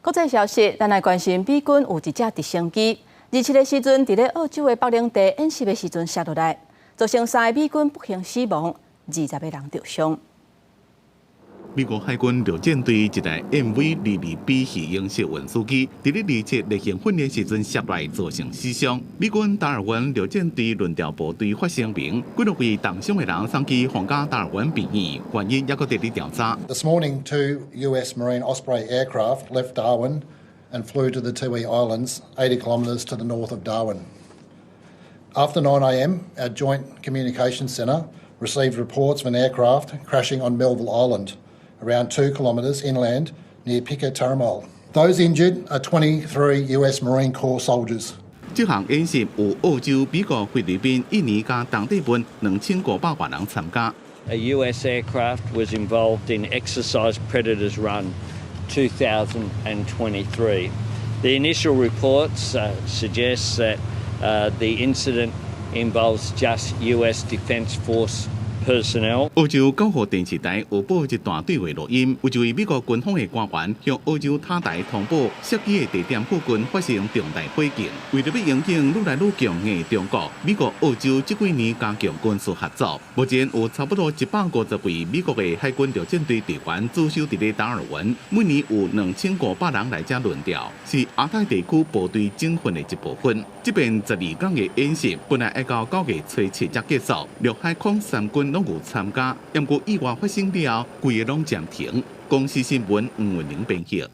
国际消息，咱来关心美军有一架直升机，27个时阵伫咧澳洲的北领地演习的时阵摔落来，造成3个美军不幸死亡，20个人受伤。美国海军陆战队一台 MV-22B 系英式运输机，伫咧27例行训练时阵摔落，造成死伤。美军达尔文陆战队轮调部队发声明，几落位重伤的人送去皇家达尔文病院，原因还佫伫咧调查。This morning, 2 US Marine Osprey aircraft left Darwin and flew to the Tiwi Islands, 80 kilometres to the north of Darwin. After 9 a.m, our Joint Communications Centre received reports of an aircraft crashing on Melville Island, around 2 kilometres inland near Pica Taramal. Those injured are 23 US Marine Corps soldiers. 这项演习有澳洲、美国、菲律宾、印尼加当地分2500万人参加。A US aircraft was involved in Exercise Predators Run 2023. The initial reports suggest that the incident involves just US Defence Force personnel. 澳洲救护电视台有报一段对话录音，有一位美国军方的官员向澳洲塔台通报，涉机的地点附近发生重大火警。为了要迎击愈来愈强的中国，美国、澳洲这几年加强军事合作。目前有差不多150位美国的海军陆战队队员驻守伫咧达尔文，每年有2500人来这轮调，是亚太地区部队整训的一部分。这边12天的演习本来要到9月初7才结束，陆海空三军拢有参加，不过意外发生了后，规个拢暂停。公司新闻黄文玲编辑。